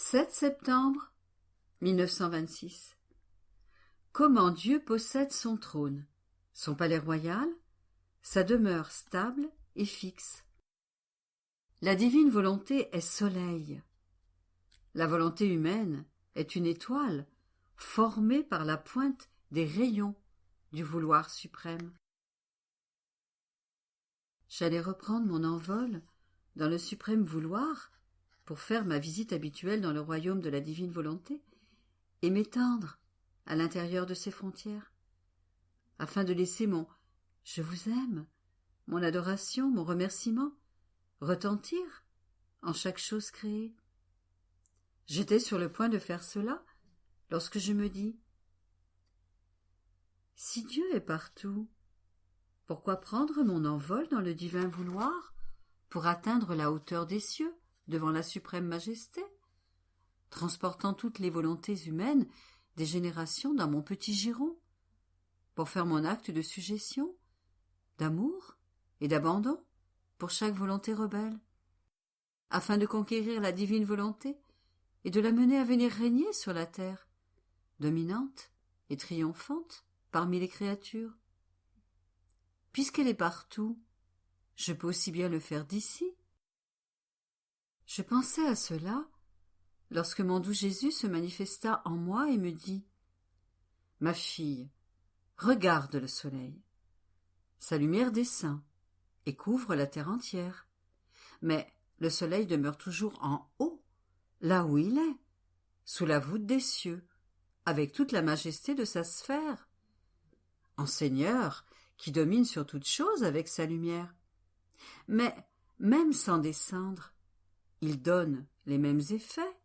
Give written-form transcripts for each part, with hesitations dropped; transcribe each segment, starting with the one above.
7 septembre 1926. Comment Dieu possède son trône, son palais royal, sa demeure stable et fixe. La divine volonté est soleil. La volonté humaine est une étoile formée par la pointe des rayons du vouloir suprême. J'allais reprendre mon envol dans le suprême vouloir pour faire ma visite habituelle dans le royaume de la divine volonté et m'étendre à l'intérieur de ses frontières, afin de laisser mon « je vous aime », mon adoration, mon remerciement retentir en chaque chose créée. J'étais sur le point de faire cela lorsque je me dis « Si Dieu est partout, pourquoi prendre mon envol dans le divin vouloir pour atteindre la hauteur des cieux devant la suprême majesté, transportant toutes les volontés humaines des générations dans mon petit giron, pour faire mon acte de sujétion, d'amour et d'abandon pour chaque volonté rebelle, afin de conquérir la divine volonté et de la mener à venir régner sur la terre, dominante et triomphante parmi les créatures. Puisqu'elle est partout, je peux aussi bien le faire d'ici. Je pensais à cela lorsque mon doux Jésus se manifesta en moi et me dit « Ma fille, regarde le soleil. Sa lumière descend et couvre la terre entière. Mais le soleil demeure toujours en haut, là où il est, sous la voûte des cieux, avec toute la majesté de sa sphère, en Seigneur qui domine sur toute chose avec sa lumière. Mais même sans descendre, il donne les mêmes effets.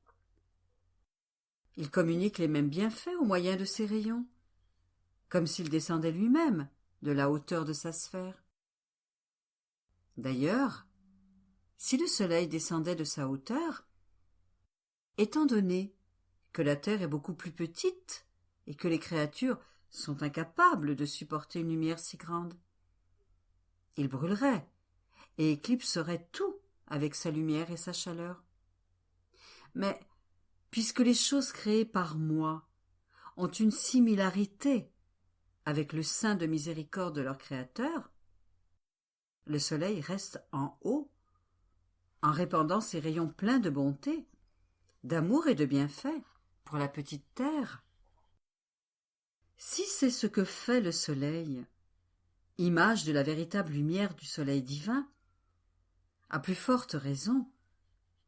Il communique les mêmes bienfaits au moyen de ses rayons, comme s'il descendait lui-même de la hauteur de sa sphère. D'ailleurs, si le soleil descendait de sa hauteur, étant donné que la terre est beaucoup plus petite et que les créatures sont incapables de supporter une lumière si grande, il brûlerait et éclipserait tout avec sa lumière et sa chaleur. Mais puisque les choses créées par moi ont une similarité avec le sein de miséricorde de leur Créateur, le soleil reste en haut, en répandant ses rayons pleins de bonté, d'amour et de bienfaits pour la petite terre. Si c'est ce que fait le soleil, image de la véritable lumière du soleil divin, à plus forte raison,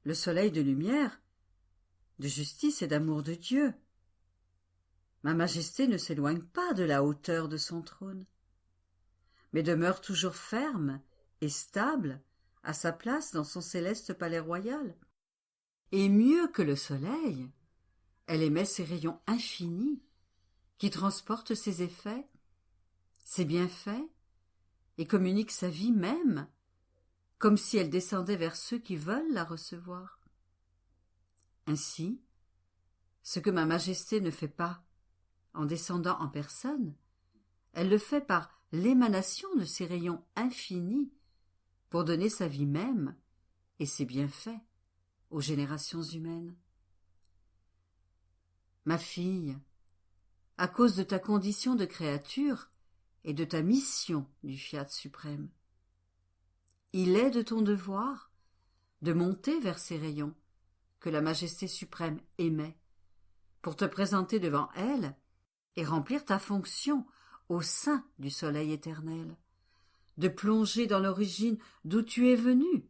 le soleil de lumière, de justice et d'amour de Dieu. Ma majesté ne s'éloigne pas de la hauteur de son trône, mais demeure toujours ferme et stable à sa place dans son céleste palais royal. Et mieux que le soleil, elle émet ses rayons infinis qui transportent ses effets, ses bienfaits et communique sa vie même, comme si elle descendait vers ceux qui veulent la recevoir. Ainsi, ce que ma majesté ne fait pas en descendant en personne, elle le fait par l'émanation de ses rayons infinis pour donner sa vie même et ses bienfaits aux générations humaines. Ma fille, à cause de ta condition de créature et de ta mission du fiat suprême, il est de ton devoir de monter vers ces rayons que la majesté suprême émet pour te présenter devant elle et remplir ta fonction au sein du soleil éternel, de plonger dans l'origine d'où tu es venu,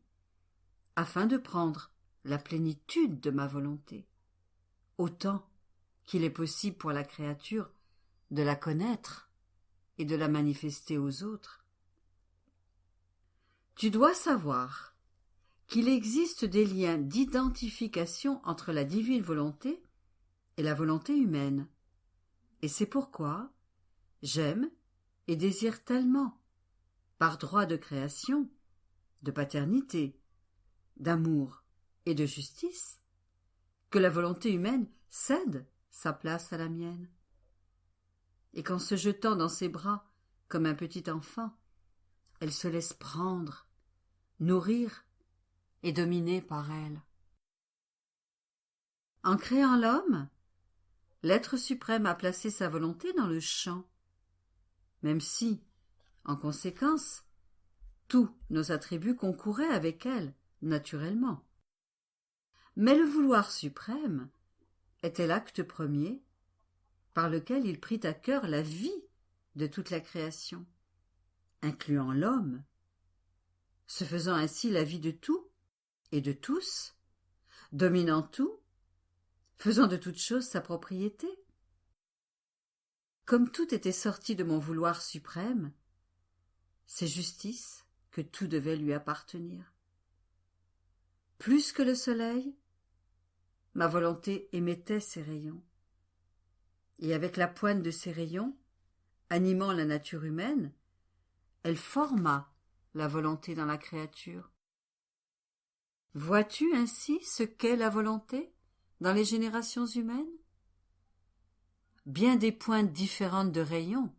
afin de prendre la plénitude de ma volonté, autant qu'il est possible pour la créature de la connaître et de la manifester aux autres. Tu dois savoir qu'il existe des liens d'identification entre la divine volonté et la volonté humaine, et c'est pourquoi j'aime et désire tellement, par droit de création, de paternité, d'amour et de justice, que la volonté humaine cède sa place à la mienne, et qu'en se jetant dans ses bras comme un petit enfant, elle se laisse prendre, nourrir et dominer par elle. En créant l'homme, l'être suprême a placé sa volonté dans le champ, même si, en conséquence, tous nos attributs concouraient avec elle, naturellement. Mais le vouloir suprême était l'acte premier par lequel il prit à cœur la vie de toute la création, incluant l'homme, se faisant ainsi la vie de tout et de tous, dominant tout, faisant de toute chose sa propriété. Comme tout était sorti de mon vouloir suprême, c'est justice que tout devait lui appartenir. Plus que le soleil, ma volonté émettait ses rayons. Et avec la pointe de ses rayons, animant la nature humaine, elle forma la volonté dans la créature. Vois-tu ainsi ce qu'est la volonté dans les générations humaines? Bien des pointes différentes de rayons,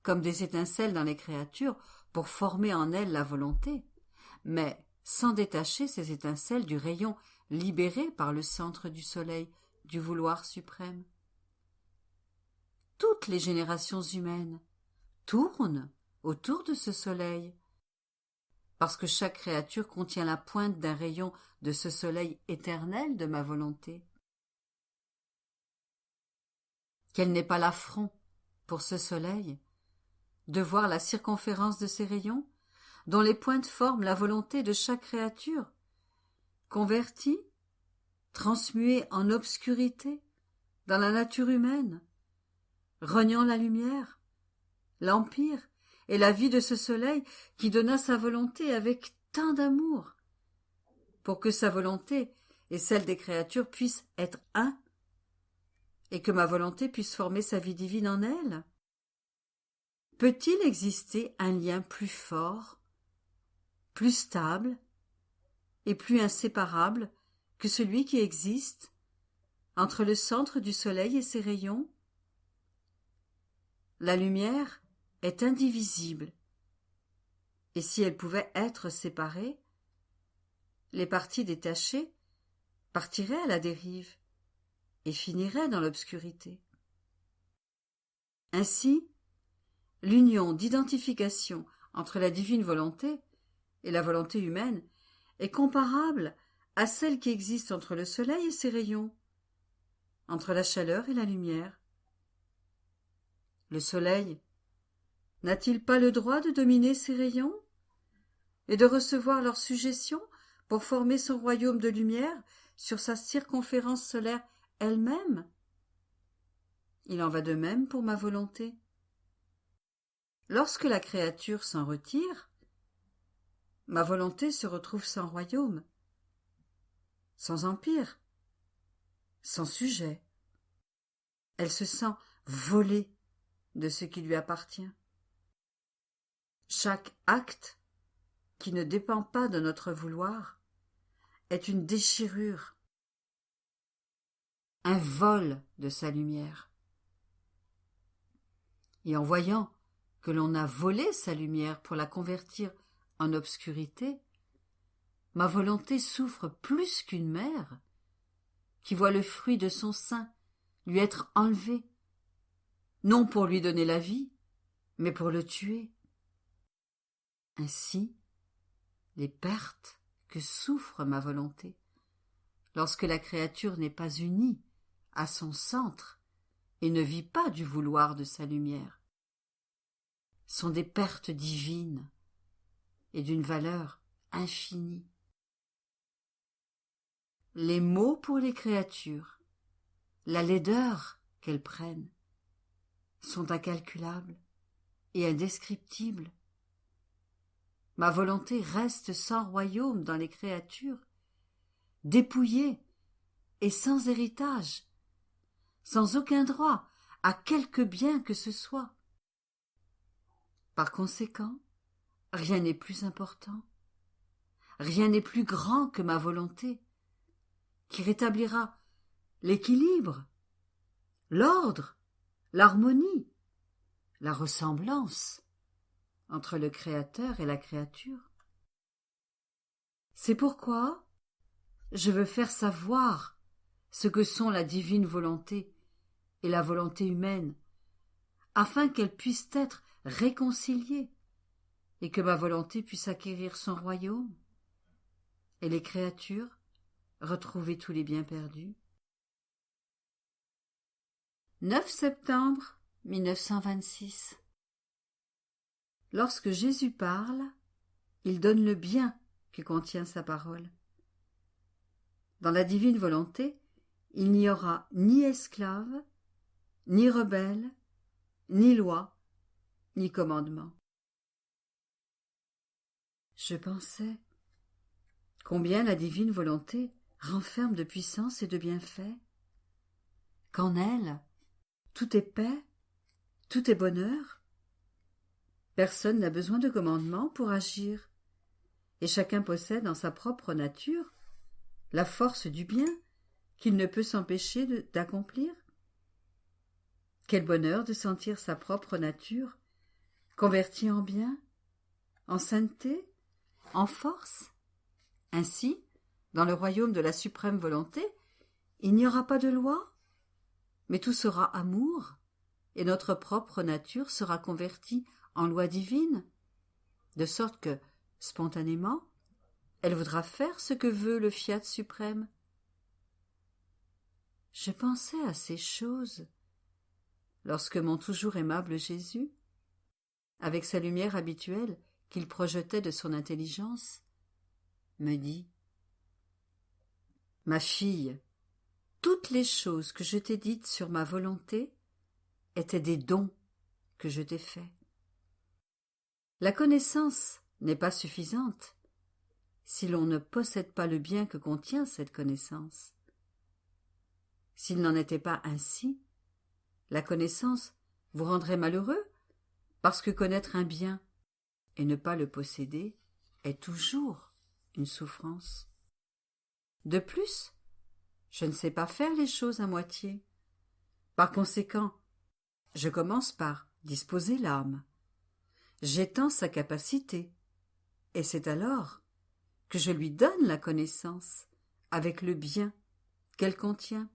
comme des étincelles dans les créatures, pour former en elles la volonté, mais sans détacher ces étincelles du rayon libéré par le centre du soleil, du vouloir suprême. Toutes les générations humaines tournent autour de ce soleil, parce que chaque créature contient la pointe d'un rayon de ce soleil éternel de ma volonté. Quel n'est pas l'affront pour ce soleil de voir la circonférence de ses rayons, dont les pointes forment la volonté de chaque créature, convertie, transmuée en obscurité dans la nature humaine, reniant la lumière, l'empire et la vie de ce soleil qui donna sa volonté avec tant d'amour, pour que sa volonté et celle des créatures puissent être un, et que ma volonté puisse former sa vie divine en elle? Peut-il exister un lien plus fort, plus stable et plus inséparable que celui qui existe entre le centre du soleil et ses rayons? La lumière est indivisible, et si elle pouvait être séparée, les parties détachées partiraient à la dérive et finiraient dans l'obscurité. Ainsi, l'union d'identification entre la divine volonté et la volonté humaine est comparable à celle qui existe entre le soleil et ses rayons, entre la chaleur et la lumière. Le soleil n'a-t-il pas le droit de dominer ses rayons et de recevoir leur suggestion pour former son royaume de lumière sur sa circonférence solaire elle-même? Il en va de même pour ma volonté. Lorsque la créature s'en retire, ma volonté se retrouve sans royaume, sans empire, sans sujet. Elle se sent volée de ce qui lui appartient. Chaque acte qui ne dépend pas de notre vouloir est une déchirure, un vol de sa lumière. Et en voyant que l'on a volé sa lumière pour la convertir en obscurité, ma volonté souffre plus qu'une mère qui voit le fruit de son sein lui être enlevé, non pour lui donner la vie, mais pour le tuer. Ainsi, les pertes que souffre ma volonté, lorsque la créature n'est pas unie à son centre et ne vit pas du vouloir de sa lumière, sont des pertes divines et d'une valeur infinie. Les maux pour les créatures, la laideur qu'elles prennent, sont incalculables et indescriptibles. Ma volonté reste sans royaume dans les créatures, dépouillée et sans héritage, sans aucun droit à quelque bien que ce soit. Par conséquent, rien n'est plus important, rien n'est plus grand que ma volonté, qui rétablira l'équilibre, l'ordre, l'harmonie, la ressemblance entre le Créateur et la créature. C'est pourquoi je veux faire savoir ce que sont la divine volonté et la volonté humaine, afin qu'elles puissent être réconciliées et que ma volonté puisse acquérir son royaume et les créatures retrouver tous les biens perdus. 9 septembre 1926. Lorsque Jésus parle, il donne le bien que contient sa parole. Dans la divine volonté, il n'y aura ni esclave, ni rebelle, ni loi, ni commandement. Je pensais combien la divine volonté renferme de puissance et de bienfaits, qu'en elle, tout est paix, tout est bonheur. Personne n'a besoin de commandement pour agir, et chacun possède en sa propre nature la force du bien qu'il ne peut s'empêcher d'accomplir. Quel bonheur de sentir sa propre nature convertie en bien, en sainteté, en force. Ainsi, dans le royaume de la suprême volonté, il n'y aura pas de loi, mais tout sera amour, et notre propre nature sera convertie en loi divine, de sorte que, spontanément, elle voudra faire ce que veut le fiat suprême. Je pensais à ces choses lorsque mon toujours aimable Jésus, avec sa lumière habituelle qu'il projetait de son intelligence, me dit : « Ma fille, toutes les choses que je t'ai dites sur ma volonté étaient des dons que je t'ai faits. La connaissance n'est pas suffisante si l'on ne possède pas le bien que contient cette connaissance. S'il n'en était pas ainsi, la connaissance vous rendrait malheureux, parce que connaître un bien et ne pas le posséder est toujours une souffrance. De plus, je ne sais pas faire les choses à moitié. Par conséquent, je commence par disposer l'âme. J'étends sa capacité, et c'est alors que je lui donne la connaissance avec le bien qu'elle contient.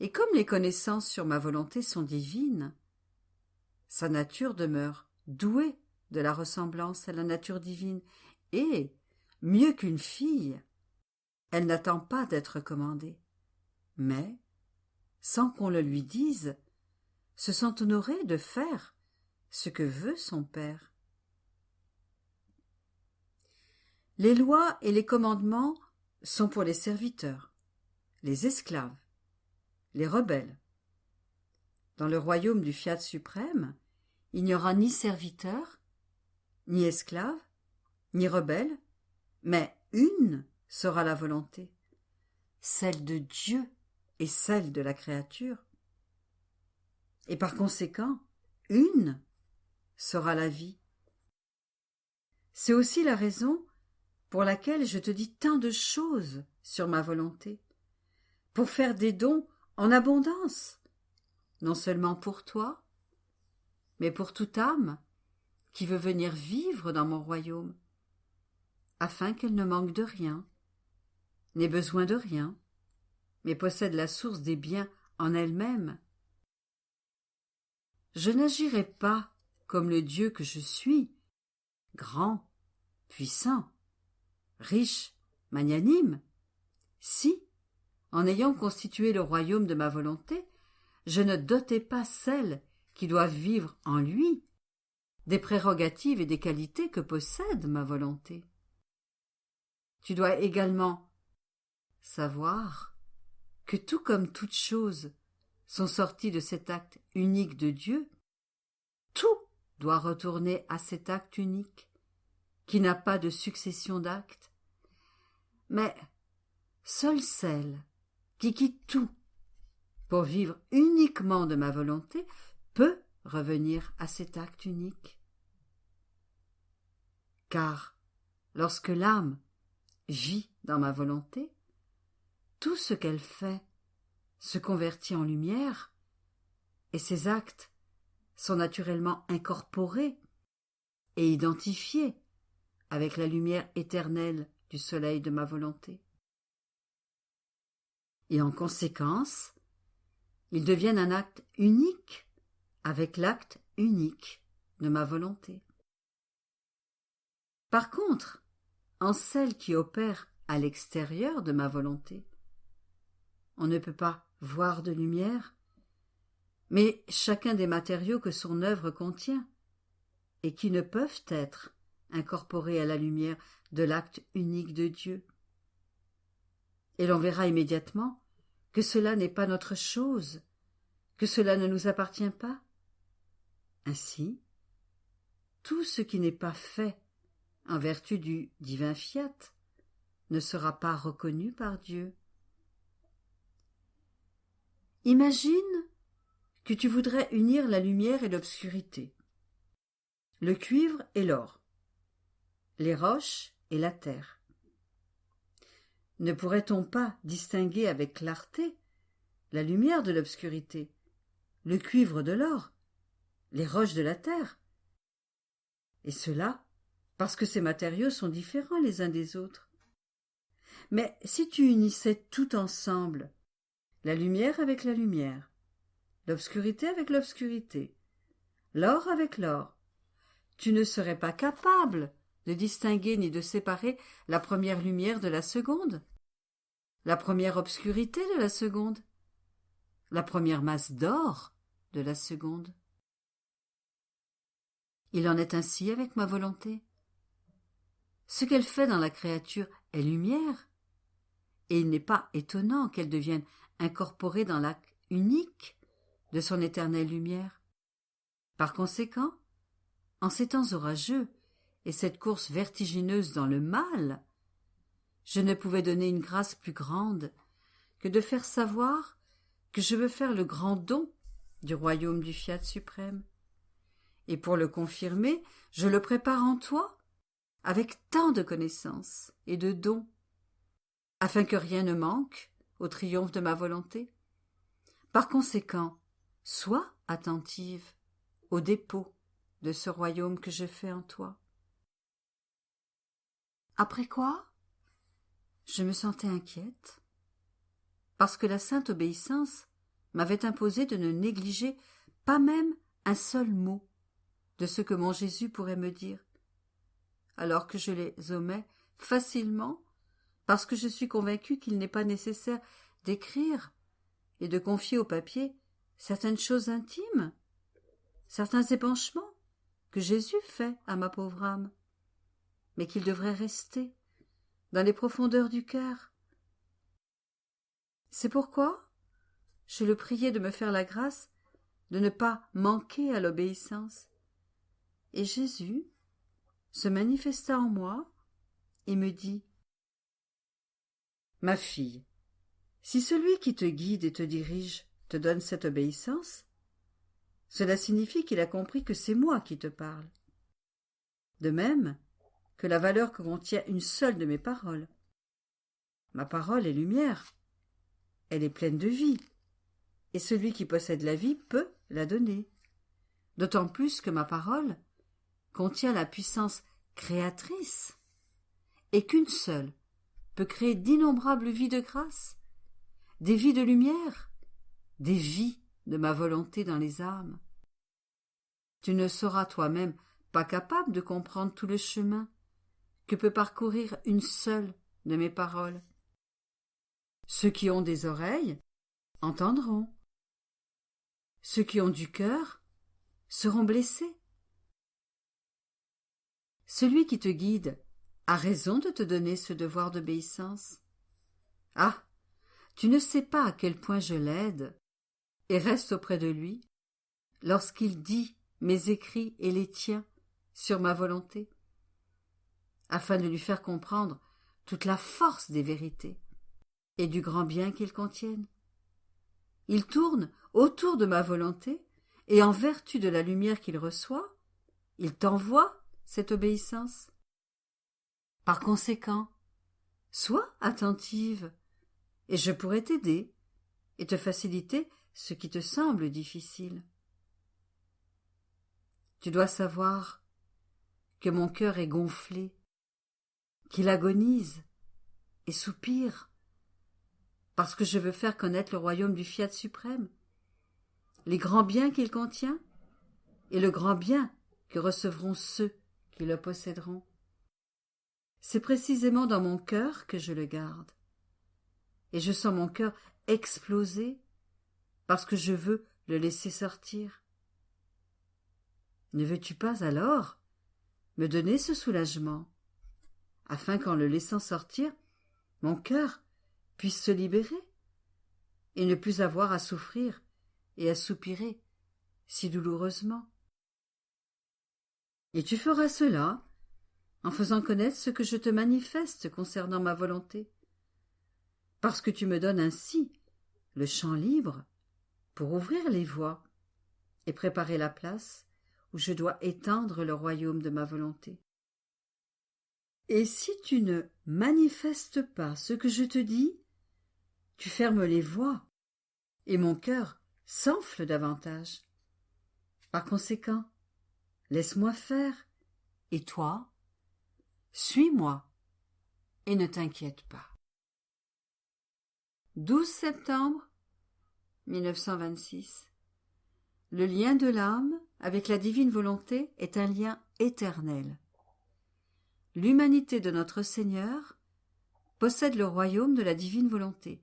Et comme les connaissances sur ma volonté sont divines, sa nature demeure douée de la ressemblance à la nature divine, et, mieux qu'une fille, elle n'attend pas d'être commandée, mais, sans qu'on le lui dise, se sent honorée de faire ce que veut son père. Les lois et les commandements sont pour les serviteurs, les esclaves, les rebelles. Dans le royaume du fiat suprême, il n'y aura ni serviteur, ni esclave, ni rebelle, mais une sera la volonté, celle de Dieu et celle de la créature. Et par conséquent, une sera la vie. C'est aussi la raison pour laquelle je te dis tant de choses sur ma volonté, pour faire des dons en abondance, non seulement pour toi, mais pour toute âme qui veut venir vivre dans mon royaume, afin qu'elle ne manque de rien, n'ait besoin de rien, mais possède la source des biens en elle-même. Je n'agirai pas comme le Dieu que je suis, grand, puissant, riche, magnanime, si, en ayant constitué le royaume de ma volonté, je ne dotais pas celles qui doivent vivre en lui des prérogatives et des qualités que possède ma volonté. Tu dois également savoir que tout comme toutes choses sont sorties de cet acte unique de Dieu, tout doit retourner à cet acte unique, qui n'a pas de succession d'actes, mais seule celle qui quitte tout pour vivre uniquement de ma volonté peut revenir à cet acte unique. Car lorsque l'âme vit dans ma volonté, tout ce qu'elle fait se convertit en lumière, et ses actes sont naturellement incorporés et identifiés avec la lumière éternelle du soleil de ma volonté. et en conséquence, ils deviennent un acte unique avec l'acte unique de ma volonté. Par contre, en celle qui opère à l'extérieur de ma volonté, on ne peut pas voir de lumière, mais chacun des matériaux que son œuvre contient, et qui ne peuvent être incorporés à la lumière de l'acte unique de Dieu. Et l'on verra immédiatement que cela n'est pas notre chose, que cela ne nous appartient pas. Ainsi, tout ce qui n'est pas fait en vertu du divin fiat ne sera pas reconnu par Dieu. Imagine que tu voudrais unir la lumière et l'obscurité, le cuivre et l'or, les roches et la terre. Ne pourrait-on pas distinguer avec clarté la lumière de l'obscurité, le cuivre de l'or, les roches de la terre? Et cela parce que ces matériaux sont différents les uns des autres. Mais si tu unissais tout ensemble, la lumière avec la lumière, l'obscurité avec l'obscurité, l'or avec l'or, tu ne serais pas capable de distinguer ni de séparer la première lumière de la seconde, la première obscurité de la seconde, la première masse d'or de la seconde. Il en est ainsi avec ma volonté. Ce qu'elle fait dans la créature est lumière, et il n'est pas étonnant qu'elle devienne incorporée dans l'acte unique de son éternelle lumière. Par conséquent, en ces temps orageux et cette course vertigineuse dans le mal, je ne pouvais donner une grâce plus grande que de faire savoir que je veux faire le grand don du royaume du fiat suprême. Et pour le confirmer, je le prépare en toi avec tant de connaissances et de dons, afin que rien ne manque au triomphe de ma volonté. Par conséquent, sois attentive au dépôt de ce royaume que je fais en toi. Après quoi, je me sentais inquiète, parce que la sainte obéissance m'avait imposé de ne négliger pas même un seul mot de ce que mon Jésus pourrait me dire, alors que je les omets facilement, parce que je suis convaincue qu'il n'est pas nécessaire d'écrire et de confier au papier certaines choses intimes, certains épanchements que Jésus fait à ma pauvre âme, mais qu'ils devraient rester dans les profondeurs du cœur. C'est pourquoi je le priais de me faire la grâce de ne pas manquer à l'obéissance. Et Jésus se manifesta en moi et me dit : « Ma fille, si celui qui te guide et te dirige te donne cette obéissance, cela signifie qu'il a compris que c'est moi qui te parle. De même que la valeur que contient une seule de mes paroles. Ma parole est lumière, elle est pleine de vie, et celui qui possède la vie peut la donner. D'autant plus que ma parole contient la puissance créatrice, et qu'une seule peut créer d'innombrables vies de grâce, des vies de lumière, des vies de ma volonté dans les âmes. Tu ne seras toi-même pas capable de comprendre tout le chemin que peut parcourir une seule de mes paroles. Ceux qui ont des oreilles entendront. Ceux qui ont du cœur seront blessés. Celui qui te guide a raison de te donner ce devoir d'obéissance. Ah, tu ne sais pas à quel point je l'aide et reste auprès de lui lorsqu'il dit mes écrits et les tiens sur ma volonté, afin de lui faire comprendre toute la force des vérités et du grand bien qu'ils contiennent. Il tourne autour de ma volonté et en vertu de la lumière qu'il reçoit, il t'envoie cette obéissance. Par conséquent, sois attentive et je pourrai t'aider et te faciliter ce qui te semble difficile. Tu dois savoir que mon cœur est gonflé, qu'il agonise et soupire, parce que je veux faire connaître le royaume du Fiat suprême, les grands biens qu'il contient, et le grand bien que recevront ceux qui le posséderont. C'est précisément dans mon cœur que je le garde, et je sens mon cœur exploser parce que je veux le laisser sortir. Ne veux-tu pas alors me donner ce soulagement, afin qu'en le laissant sortir, mon cœur puisse se libérer et ne plus avoir à souffrir et à soupirer si douloureusement? Et tu feras cela en faisant connaître ce que je te manifeste concernant ma volonté, parce que tu me donnes ainsi le champ libre pour ouvrir les voies et préparer la place où je dois étendre le royaume de ma volonté. Et si tu ne manifestes pas ce que je te dis, tu fermes les voies, et mon cœur s'enfle davantage. Par conséquent, laisse-moi faire, et toi, suis-moi, et ne t'inquiète pas. 12 septembre 1926. Le lien de l'âme avec la divine volonté est un lien éternel. L'humanité de notre Seigneur possède le royaume de la divine volonté,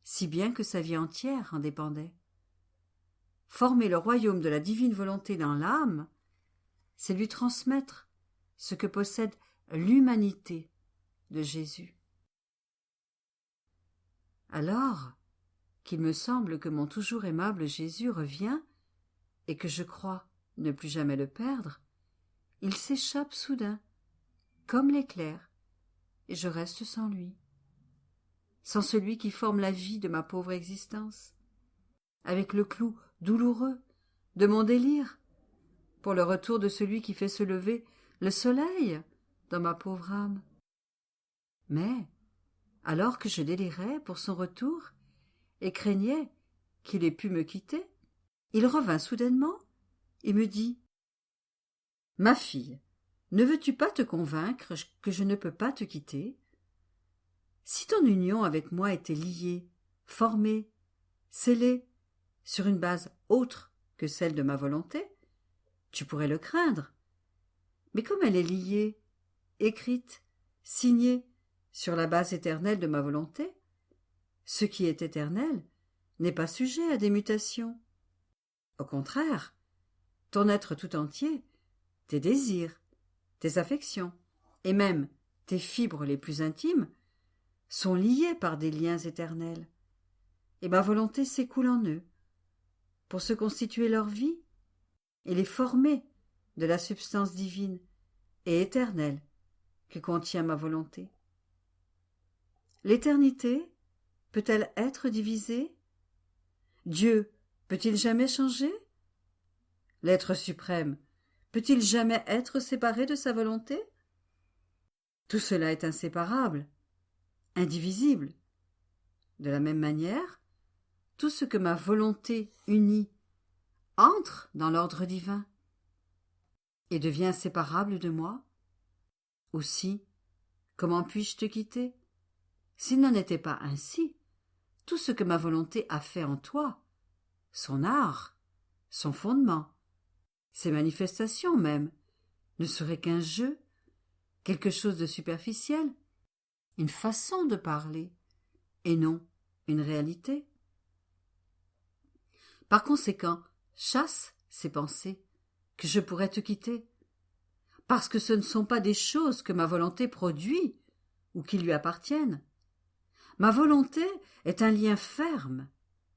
si bien que sa vie entière en dépendait. Former le royaume de la divine volonté dans l'âme, c'est lui transmettre ce que possède l'humanité de Jésus. Alors qu'il me semble que mon toujours aimable Jésus revient et que je crois ne plus jamais le perdre, il s'échappe soudain, comme l'éclair, et je reste sans lui, sans celui qui forme la vie de ma pauvre existence, avec le clou douloureux de mon délire, pour le retour de celui qui fait se lever le soleil dans ma pauvre âme. Mais, alors que je délirais pour son retour et craignais qu'il ait pu me quitter, il revint soudainement et me dit « Ma fille, ne veux-tu pas te convaincre que je ne peux pas te quitter? Si ton union avec moi était liée, formée, scellée, sur une base autre que celle de ma volonté, tu pourrais le craindre. Mais comme elle est liée, écrite, signée sur la base éternelle de ma volonté, ce qui est éternel n'est pas sujet à des mutations. Au contraire, ton être tout entier, tes désirs, tes affections, et même tes fibres les plus intimes, sont liés par des liens éternels, et ma volonté s'écoule en eux, pour se constituer leur vie et les former de la substance divine et éternelle que contient ma volonté. L'éternité peut-elle être divisée? Dieu peut-il jamais changer? L'être suprême peut-il jamais être séparé de sa volonté? Tout cela est inséparable, indivisible. De la même manière, tout ce que ma volonté unit entre dans l'ordre divin et devient séparable de moi. Aussi, comment puis-je te quitter? S'il n'en était pas ainsi, tout ce que ma volonté a fait en toi, son art, son fondement, ses manifestations même, ne serait qu'un jeu, quelque chose de superficiel, une façon de parler, et non une réalité. Par conséquent, chasse ces pensées que je pourrais te quitter, parce que ce ne sont pas des choses que ma volonté produit ou qui lui appartiennent. Ma volonté est un lien ferme,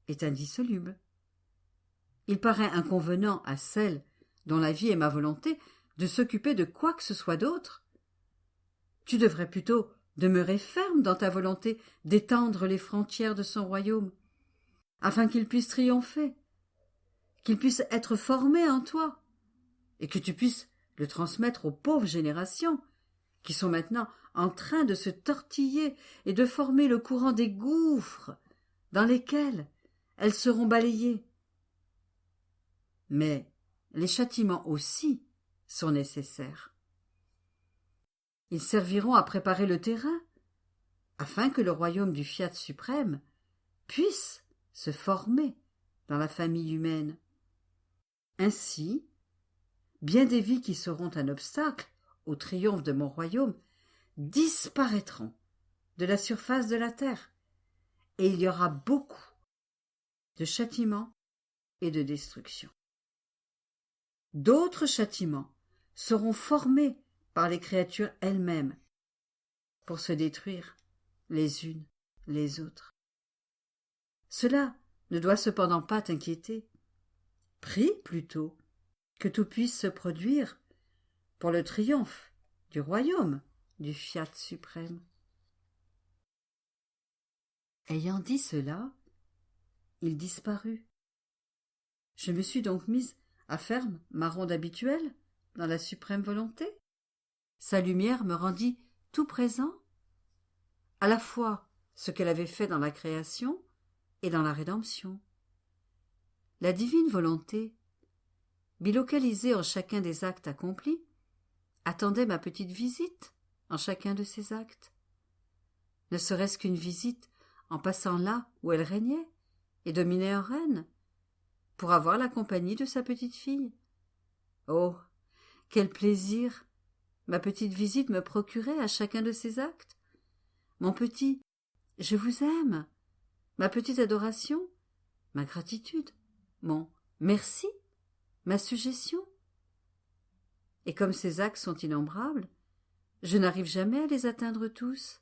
est indissoluble. Il paraît inconvenant à celle dont la vie est ma volonté de s'occuper de quoi que ce soit d'autre. Tu devrais plutôt demeurer ferme dans ta volonté d'étendre les frontières de son royaume, afin qu'il puisse triompher, qu'il puisse être formé en toi, et que tu puisses le transmettre aux pauvres générations qui sont maintenant en train de se tortiller et de former le courant des gouffres dans lesquels elles seront balayées. Mais les châtiments aussi sont nécessaires. Ils serviront à préparer le terrain, afin que le royaume du Fiat suprême puisse se former dans la famille humaine. Ainsi, bien des vies qui seront un obstacle au triomphe de mon royaume disparaîtront de la surface de la terre, et il y aura beaucoup de châtiments et de destruction. D'autres châtiments seront formés par les créatures elles-mêmes pour se détruire les unes les autres. Cela ne doit cependant pas t'inquiéter. Prie plutôt que tout puisse se produire pour le triomphe du royaume du Fiat suprême. Ayant dit cela, il disparut. Je me suis donc mise à faire ma ronde habituelle dans la suprême volonté. Sa lumière me rendit tout présent, à la fois ce qu'elle avait fait dans la création et dans la rédemption. La divine volonté, bilocalisée en chacun des actes accomplis, attendait ma petite visite en chacun de ces actes. Ne serait-ce qu'une visite en passant là où elle régnait et dominait en reine, pour avoir la compagnie de sa petite fille. Oh, quel plaisir ma petite visite me procurait à chacun de ces actes. Mon petit « je vous aime », ma petite adoration, ma gratitude, mon « merci », ma suggestion. Et comme ces actes sont innombrables, je n'arrive jamais à les atteindre tous.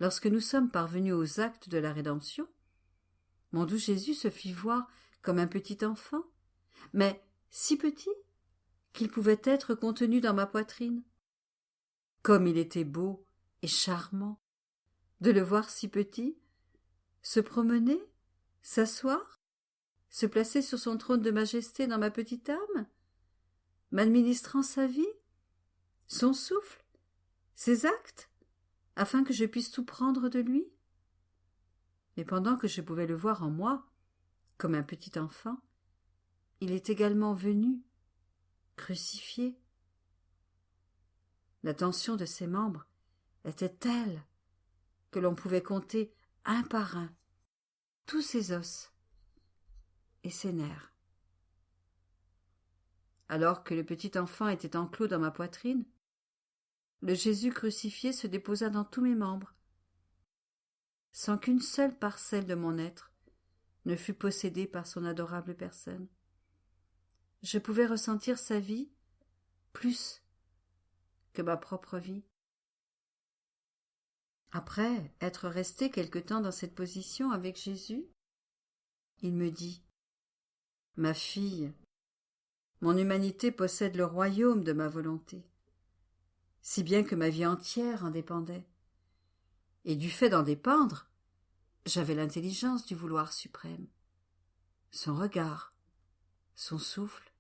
Lorsque nous sommes parvenus aux actes de la rédemption, mon doux Jésus se fit voir comme un petit enfant, mais si petit qu'il pouvait être contenu dans ma poitrine. Comme il était beau et charmant de le voir si petit, se promener, s'asseoir, se placer sur son trône de majesté dans ma petite âme, m'administrant sa vie, son souffle, ses actes, afin que je puisse tout prendre de lui. Mais pendant que je pouvais le voir en moi, comme un petit enfant, il est également venu, crucifié. La tension de ses membres était telle que l'on pouvait compter un par un tous ses os et ses nerfs. Alors que le petit enfant était enclos dans ma poitrine, le Jésus crucifié se déposa dans tous mes membres, sans qu'une seule parcelle de mon être ne fût possédée par son adorable personne. Je pouvais ressentir sa vie plus que ma propre vie. Après être resté quelque temps dans cette position avec Jésus, il me dit « Ma fille, mon humanité possède le royaume de ma volonté, si bien que ma vie entière en dépendait. Et du fait d'en dépendre, j'avais l'intelligence du vouloir suprême, son regard, son souffle,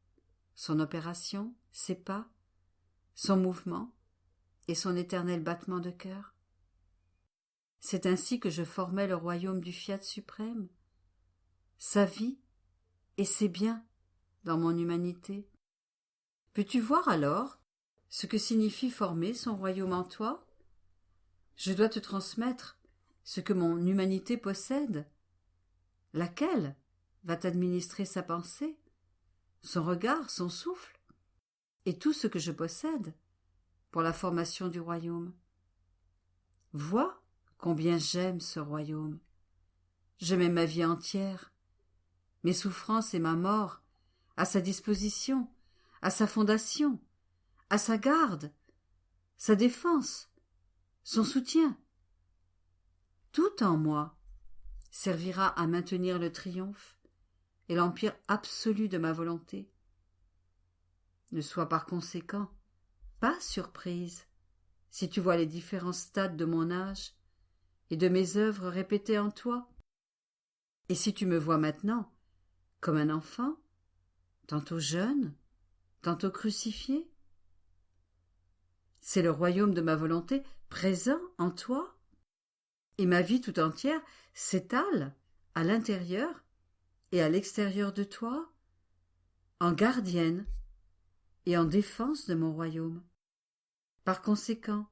son opération, ses pas, son mouvement et son éternel battement de cœur. C'est ainsi que je formais le royaume du Fiat suprême, sa vie et ses biens dans mon humanité. Peux-tu voir alors ce que signifie former son royaume en toi? Je dois te transmettre ce que mon humanité possède, laquelle va t'administrer sa pensée, son regard, son souffle, et tout ce que je possède pour la formation du royaume. Vois combien j'aime ce royaume. Je mets ma vie entière, mes souffrances et ma mort à sa disposition, à sa fondation, à sa garde, sa défense, son soutien. Tout en moi servira à maintenir le triomphe et l'empire absolu de ma volonté. Ne sois par conséquent pas surprise si tu vois les différents stades de mon âge et de mes œuvres répétées en toi. Et si tu me vois maintenant comme un enfant, tantôt jeune, tantôt crucifié, c'est le royaume de ma volonté présent en toi, et ma vie tout entière s'étale à l'intérieur et à l'extérieur de toi, en gardienne et en défense de mon royaume. Par conséquent,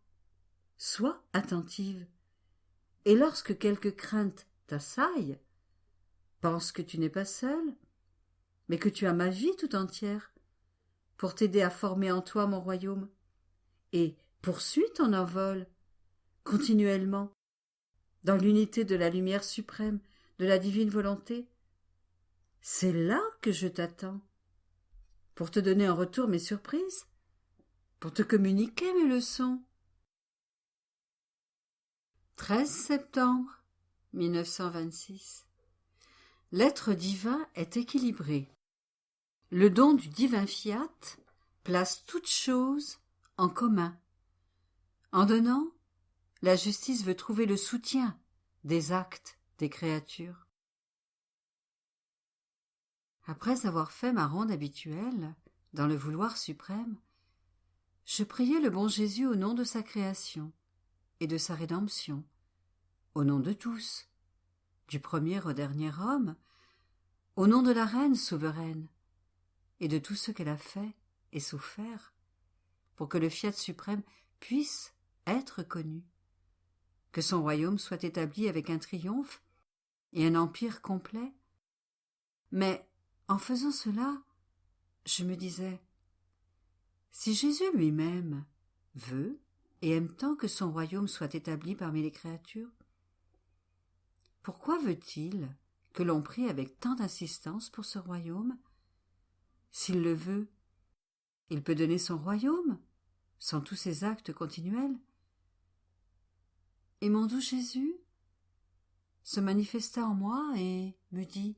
sois attentive, et lorsque quelque crainte t'assaille, pense que tu n'es pas seul, mais que tu as ma vie tout entière pour t'aider à former en toi mon royaume, et poursuis ton envol continuellement dans l'unité de la lumière suprême, de la divine volonté. C'est là que je t'attends, pour te donner en retour mes surprises, pour te communiquer mes leçons. 13 septembre 1926. L'être divin est équilibré. Le don du divin fiat place toutes choses en commun. En donnant, la justice veut trouver le soutien des actes des créatures. Après avoir fait ma ronde habituelle dans le vouloir suprême, je priai le bon Jésus au nom de sa création et de sa rédemption, au nom de tous, du premier au dernier homme, au nom de la Reine souveraine et de tout ce qu'elle a fait et souffert, pour que le fiat suprême puisse être connu, que son royaume soit établi avec un triomphe et un empire complet. Mais en faisant cela, je me disais, si Jésus lui-même veut et aime tant que son royaume soit établi parmi les créatures, pourquoi veut-il que l'on prie avec tant d'insistance pour ce royaume? S'il le veut, il peut donner son royaume sans tous ses actes continuels. Et mon doux Jésus se manifesta en moi et me dit,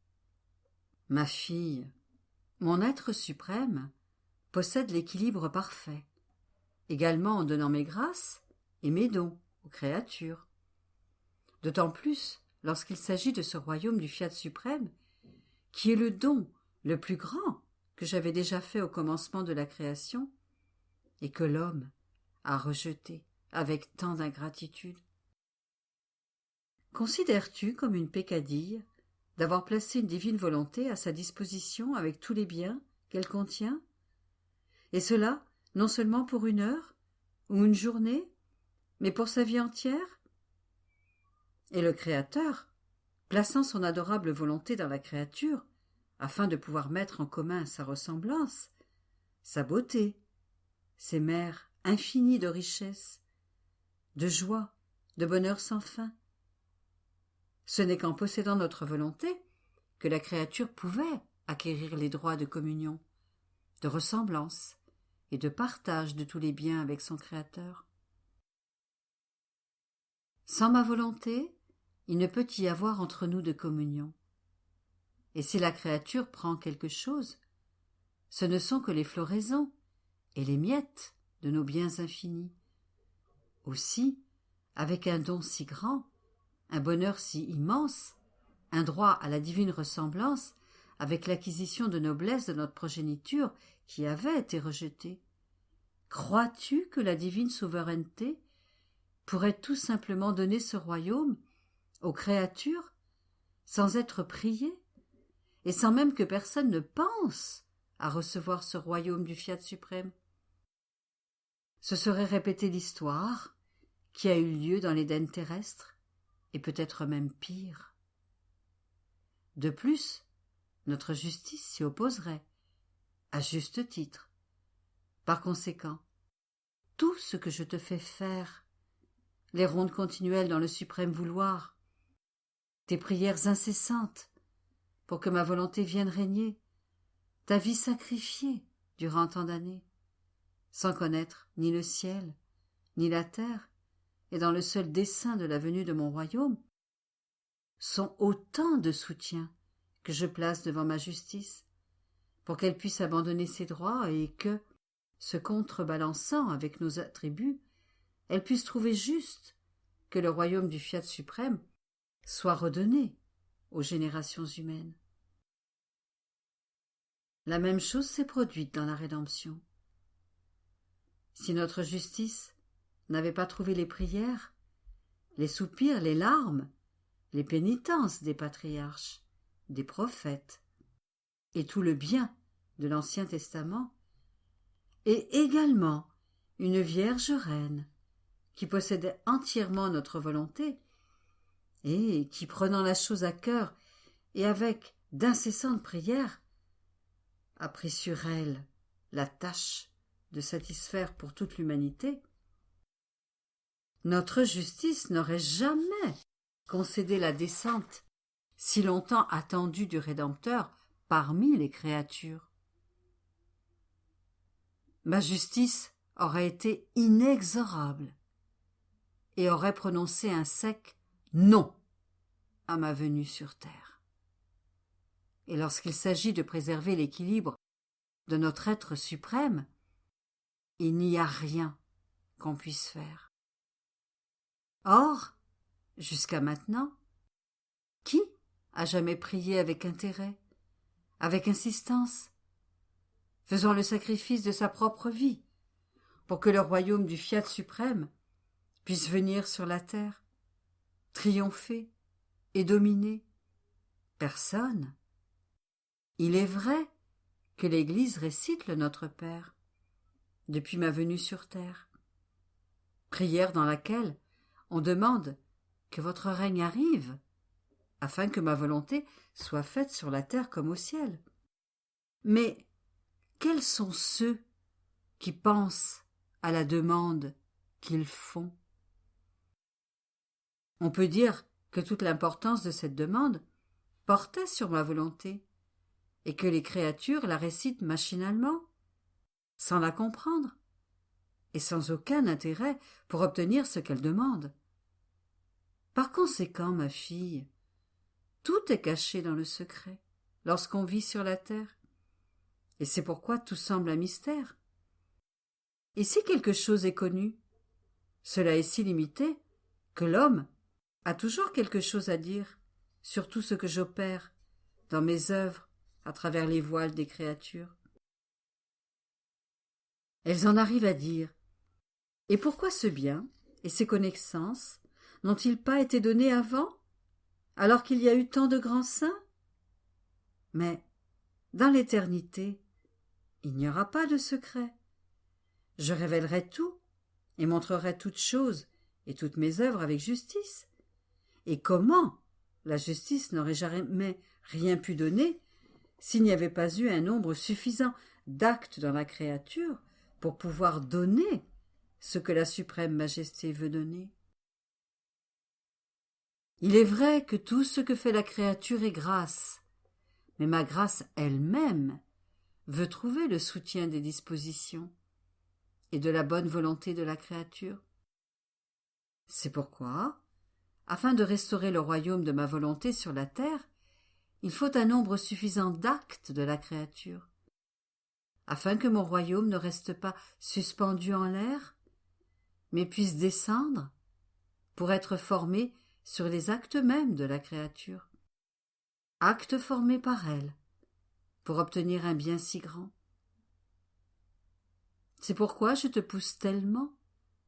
« Ma fille, mon être suprême possède l'équilibre parfait, également en donnant mes grâces et mes dons aux créatures. D'autant plus lorsqu'il s'agit de ce royaume du fiat suprême, qui est le don le plus grand que j'avais déjà fait au commencement de la création, et que l'homme a rejeté avec tant d'ingratitude. Considères-tu comme une peccadille d'avoir placé une divine volonté à sa disposition avec tous les biens qu'elle contient, et cela non seulement pour une heure ou une journée, mais pour sa vie entière? Et le Créateur, plaçant son adorable volonté dans la créature, afin de pouvoir mettre en commun sa ressemblance, sa beauté, ses mers infinies de richesse, de joie, de bonheur sans fin. Ce n'est qu'en possédant notre volonté que la créature pouvait acquérir les droits de communion, de ressemblance et de partage de tous les biens avec son Créateur. Sans ma volonté, il ne peut y avoir entre nous de communion. Et si la créature prend quelque chose, ce ne sont que les floraisons et les miettes de nos biens infinis. Aussi, avec un don si grand, un bonheur si immense, un droit à la divine ressemblance, avec l'acquisition de noblesse de notre progéniture qui avait été rejetée, crois-tu que la divine souveraineté pourrait tout simplement donner ce royaume aux créatures sans être priée et sans même que personne ne pense à recevoir ce royaume du fiat suprême? Ce serait répéter l'histoire qui a eu lieu dans l'Éden terrestre, et peut-être même pire. De plus, notre justice s'y opposerait, à juste titre. Par conséquent, tout ce que je te fais faire, les rondes continuelles dans le suprême vouloir, tes prières incessantes pour que ma volonté vienne régner, ta vie sacrifiée durant tant d'années, sans connaître ni le ciel, ni la terre, et dans le seul dessein de la venue de mon royaume, sont autant de soutiens que je place devant ma justice, pour qu'elle puisse abandonner ses droits et que, se contrebalançant avec nos attributs, elle puisse trouver juste que le royaume du fiat suprême soit redonné aux générations humaines. La même chose s'est produite dans la rédemption. Si notre justice n'avait pas trouvé les prières, les soupirs, les larmes, les pénitences des patriarches, des prophètes, et tout le bien de l'Ancien Testament, et également une Vierge reine qui possédait entièrement notre volonté, et qui, prenant la chose à cœur et avec d'incessantes prières, a pris sur elle la tâche de satisfaire pour toute l'humanité, notre justice n'aurait jamais concédé la descente si longtemps attendue du Rédempteur parmi les créatures. Ma justice aurait été inexorable et aurait prononcé un sec non à ma venue sur terre. Et lorsqu'il s'agit de préserver l'équilibre de notre être suprême, il n'y a rien qu'on puisse faire. Or, jusqu'à maintenant, qui a jamais prié avec intérêt, avec insistance, faisant le sacrifice de sa propre vie, pour que le royaume du Fiat suprême puisse venir sur la terre, triompher et dominer? Personne. Il est vrai que l'Église récite le Notre Père depuis ma venue sur terre, prière dans laquelle on demande que votre règne arrive, afin que ma volonté soit faite sur la terre comme au ciel. Mais quels sont ceux qui pensent à la demande qu'ils font? On peut dire que toute l'importance de cette demande portait sur ma volonté, et que les créatures la récitent machinalement, sans la comprendre, et sans aucun intérêt pour obtenir ce qu'elles demandent. Par conséquent, ma fille, tout est caché dans le secret, lorsqu'on vit sur la terre, et c'est pourquoi tout semble un mystère. Et si quelque chose est connu, cela est si limité que l'homme a toujours quelque chose à dire sur tout ce que j'opère dans mes œuvres à travers les voiles des créatures. Elles en arrivent à dire: et pourquoi ce bien et ces connaissances n'ont-ils pas été donnés avant, alors qu'il y a eu tant de grands saints? Mais dans l'éternité, il n'y aura pas de secret. Je révélerai tout et montrerai toutes choses et toutes mes œuvres avec justice. Et comment la justice n'aurait jamais rien pu donner s'il n'y avait pas eu un nombre suffisant d'actes dans la créature pour pouvoir donner ce que la suprême majesté veut donner? Il est vrai que tout ce que fait la créature est grâce, mais ma grâce elle-même veut trouver le soutien des dispositions et de la bonne volonté de la créature. C'est pourquoi, afin de restaurer le royaume de ma volonté sur la terre, il faut un nombre suffisant d'actes de la créature, afin que mon royaume ne reste pas suspendu en l'air, mais puisse descendre pour être formé sur les actes mêmes de la créature, actes formés par elle, pour obtenir un bien si grand. C'est pourquoi je te pousse tellement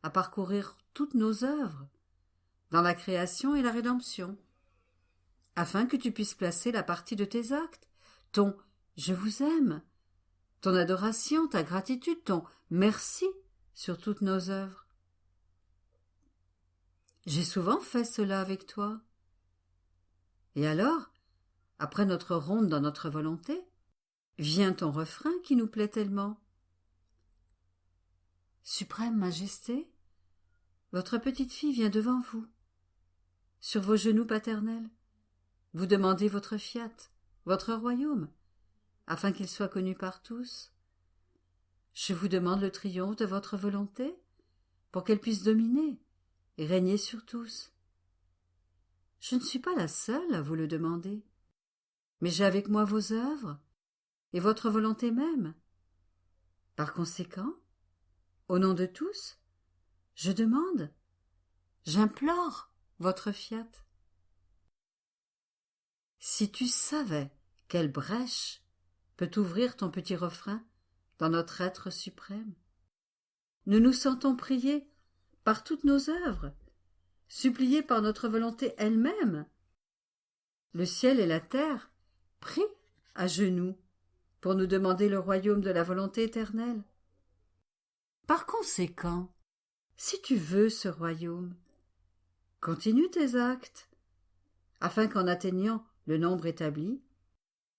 à parcourir toutes nos œuvres, dans la création et la rédemption, afin que tu puisses placer la partie de tes actes, ton « je vous aime », ton adoration, ta gratitude, ton « merci » sur toutes nos œuvres. J'ai souvent fait cela avec toi. Et alors, après notre ronde dans notre volonté, vient ton refrain qui nous plaît tellement. Suprême Majesté, votre petite fille vient devant vous. Sur vos genoux paternels, vous demandez votre fiat, votre royaume, afin qu'il soit connu par tous. Je vous demande le triomphe de votre volonté, pour qu'elle puisse dominer et régner sur tous. Je ne suis pas la seule à vous le demander, mais j'ai avec moi vos œuvres et votre volonté même. Par conséquent, au nom de tous, je demande, j'implore votre fiat. Si tu savais quelle brèche peut ouvrir ton petit refrain dans notre être suprême, nous nous sentons prier par toutes nos œuvres, suppliés par notre volonté elle-même. Le ciel et la terre prient à genoux pour nous demander le royaume de la volonté éternelle. Par conséquent, si tu veux ce royaume, continue tes actes afin qu'en atteignant le nombre établi,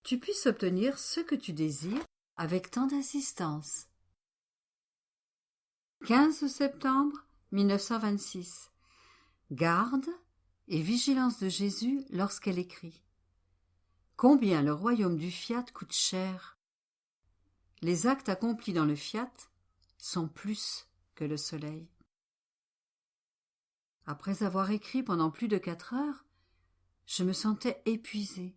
tu puisses obtenir ce que tu désires avec tant d'insistance. 15 septembre 1926. Garde et vigilance de Jésus lorsqu'elle écrit. Combien le royaume du fiat coûte cher. Les actes accomplis dans le fiat sont plus que le soleil. Après avoir écrit pendant plus de 4 heures, je me sentais épuisée.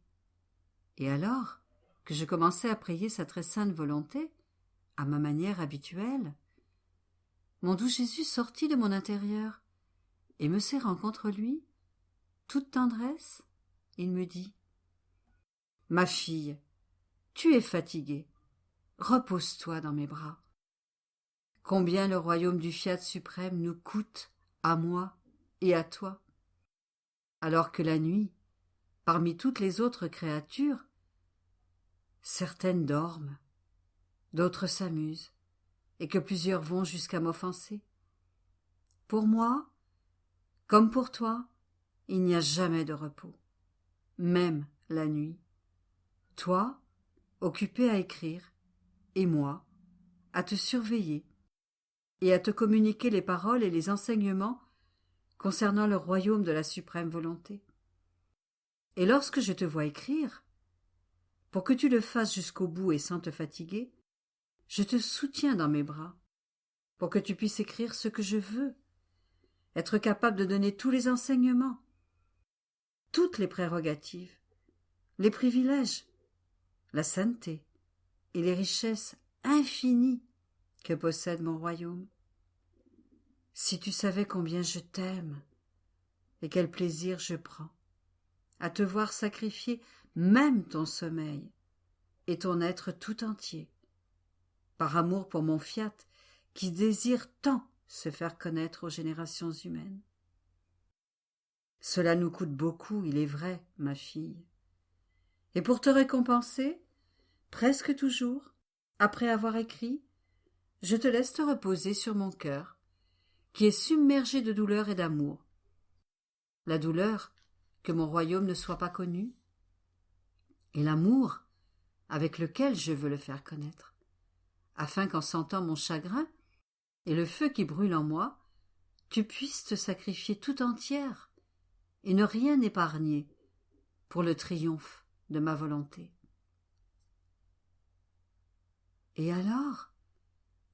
Et alors que je commençais à prier sa très sainte volonté, à ma manière habituelle, mon doux Jésus sortit de mon intérieur et me serrant contre lui, toute tendresse, il me dit « Ma fille, tu es fatiguée, repose-toi dans mes bras. Combien le royaume du fiat suprême nous coûte, à moi et à toi, alors que la nuit, parmi toutes les autres créatures, certaines dorment, d'autres s'amusent, et que plusieurs vont jusqu'à m'offenser. Pour moi, comme pour toi, il n'y a jamais de repos, même la nuit. Toi, occupé à écrire, et moi, à te surveiller, et à te communiquer les paroles et les enseignements concernant le royaume de la suprême volonté. Et lorsque je te vois écrire, pour que tu le fasses jusqu'au bout et sans te fatiguer, je te soutiens dans mes bras, pour que tu puisses écrire ce que je veux, être capable de donner tous les enseignements, toutes les prérogatives, les privilèges, la sainteté et les richesses infinies que possède mon royaume. Si tu savais combien je t'aime et quel plaisir je prends à te voir sacrifier même ton sommeil et ton être tout entier, par amour pour mon fiat qui désire tant se faire connaître aux générations humaines. Cela nous coûte beaucoup, il est vrai, ma fille. Et pour te récompenser, presque toujours, après avoir écrit, je te laisse te reposer sur mon cœur, qui est submergé de douleur et d'amour. La douleur, que mon royaume ne soit pas connu, et l'amour, avec lequel je veux le faire connaître, afin qu'en sentant mon chagrin et le feu qui brûle en moi, tu puisses te sacrifier tout entière et ne rien épargner pour le triomphe de ma volonté. Et alors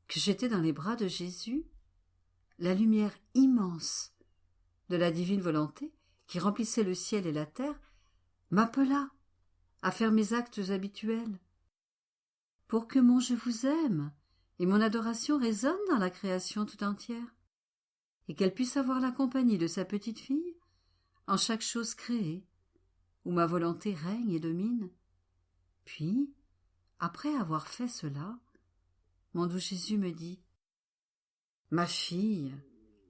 que j'étais dans les bras de Jésus, la lumière immense de la divine volonté qui remplissait le ciel et la terre m'appela à faire mes actes habituels, pour que mon je vous aime et mon adoration résonnent dans la création tout entière, et qu'elle puisse avoir la compagnie de sa petite fille en chaque chose créée, où ma volonté règne et domine. Puis, après avoir fait cela, mon doux Jésus me dit « Ma fille,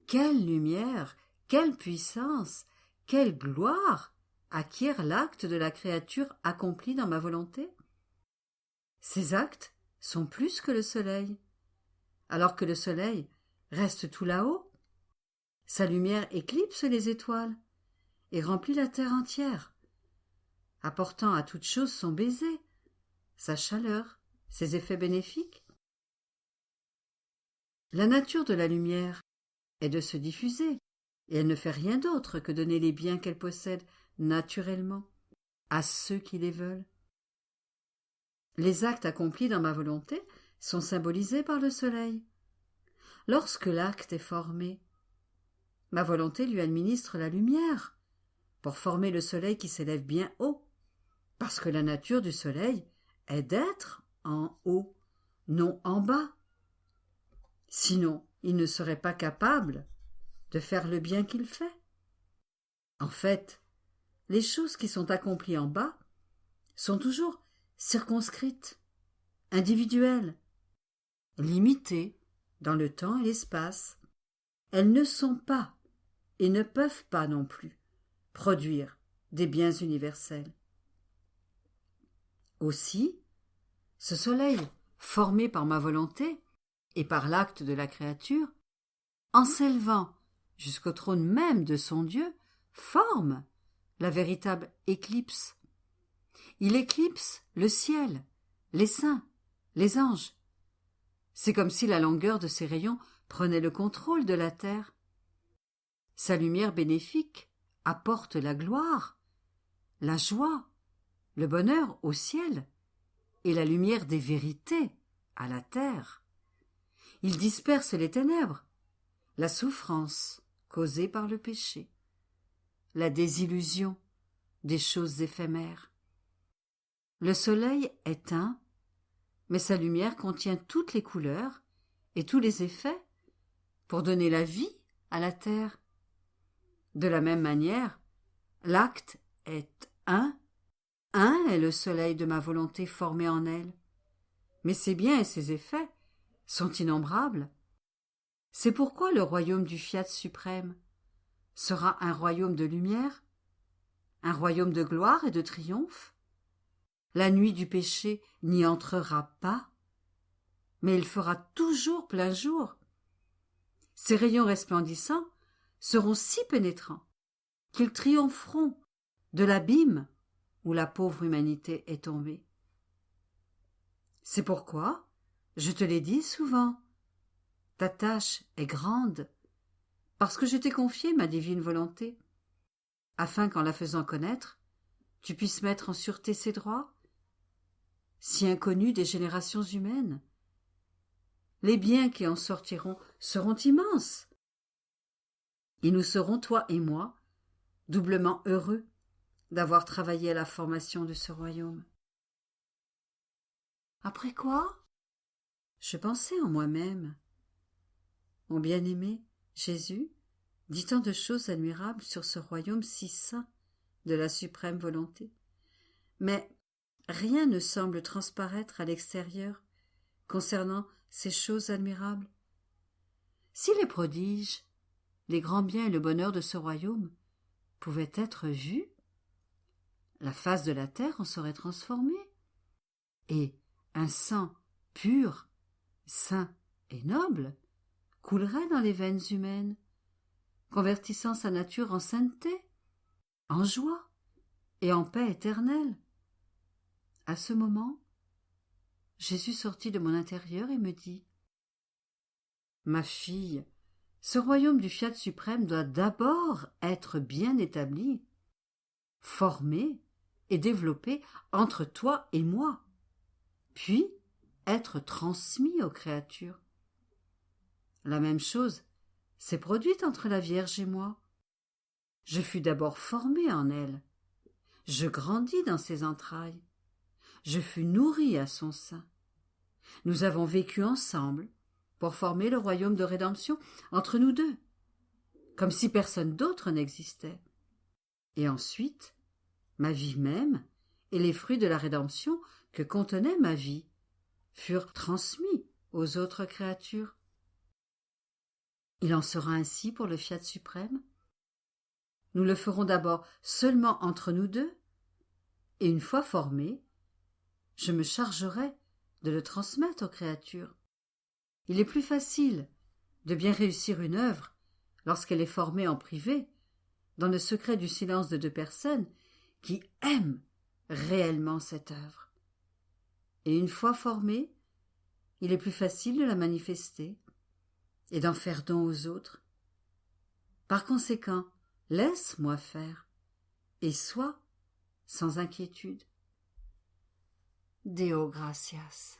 quelle lumière, quelle puissance, quelle gloire acquiert l'acte de la créature accompli dans ma volonté. Ces actes sont plus que le soleil, alors que le soleil reste tout là-haut. Sa lumière éclipse les étoiles et remplit la terre entière, apportant à toute chose son baiser, sa chaleur, ses effets bénéfiques. La nature de la lumière est de se diffuser, et elle ne fait rien d'autre que donner les biens qu'elle possède naturellement à ceux qui les veulent. Les actes accomplis dans ma volonté sont symbolisés par le soleil. Lorsque l'acte est formé, ma volonté lui administre la lumière pour former le soleil qui s'élève bien haut, parce que la nature du soleil est d'être en haut, non en bas. Sinon, il ne serait pas capable de faire le bien qu'il fait. En fait, les choses qui sont accomplies en bas sont toujours circonscrites, individuelles, limitées dans le temps et l'espace. Elles ne sont pas et ne peuvent pas non plus produire des biens universels. Aussi, ce soleil, formé par ma volonté et par l'acte de la créature, en s'élevant jusqu'au trône même de son Dieu, forme, la véritable éclipse. Il éclipse le ciel, les saints, les anges. C'est comme si la longueur de ses rayons prenait le contrôle de la terre. Sa lumière bénéfique apporte la gloire, la joie, le bonheur au ciel et la lumière des vérités à la terre. Il disperse les ténèbres, la souffrance causée par le péché, la désillusion des choses éphémères. Le soleil est un, mais sa lumière contient toutes les couleurs et tous les effets pour donner la vie à la terre. De la même manière, l'acte est un est le soleil de ma volonté formé en elle. Mais ses biens et ses effets sont innombrables. C'est pourquoi le royaume du Fiat suprême sera un royaume de lumière, un royaume de gloire et de triomphe. La nuit du péché n'y entrera pas, mais il fera toujours plein jour. Ses rayons resplendissants seront si pénétrants qu'ils triompheront de l'abîme où la pauvre humanité est tombée. C'est pourquoi, je te l'ai dit souvent, ta tâche est grande, parce que je t'ai confié ma divine volonté, afin qu'en la faisant connaître, tu puisses mettre en sûreté ses droits, si inconnus des générations humaines. Les biens qui en sortiront seront immenses, et nous serons, toi et moi, doublement heureux d'avoir travaillé à la formation de ce royaume. Après quoi, je pensais en moi-même. Mon bien-aimé, Jésus, dit tant de choses admirables sur ce royaume si saint de la suprême volonté. Mais rien ne semble transparaître à l'extérieur concernant ces choses admirables. Si les prodiges, les grands biens et le bonheur de ce royaume pouvaient être vus, la face de la terre en serait transformée, et un sang pur, saint et noble coulerait dans les veines humaines, convertissant sa nature en sainteté, en joie et en paix éternelle. À ce moment, Jésus sortit de mon intérieur et me dit : « Ma fille, ce royaume du Fiat suprême doit d'abord être bien établi, formé et développé entre toi et moi, puis être transmis aux créatures. La même chose s'est produite entre la Vierge et moi. Je fus d'abord formé en elle, je grandis dans ses entrailles, je fus nourri à son sein. Nous avons vécu ensemble pour former le royaume de rédemption entre nous deux, comme si personne d'autre n'existait. Et ensuite, ma vie même et les fruits de la rédemption que contenait ma vie furent transmis aux autres créatures. Il en sera ainsi pour le Fiat suprême. Nous le ferons d'abord seulement entre nous deux, et une fois formé, je me chargerai de le transmettre aux créatures. Il est plus facile de bien réussir une œuvre lorsqu'elle est formée en privé, dans le secret du silence de deux personnes qui aiment réellement cette œuvre. Et une fois formée, il est plus facile de la manifester et d'en faire don aux autres. Par conséquent, laisse-moi faire et sois sans inquiétude. Deo gratias.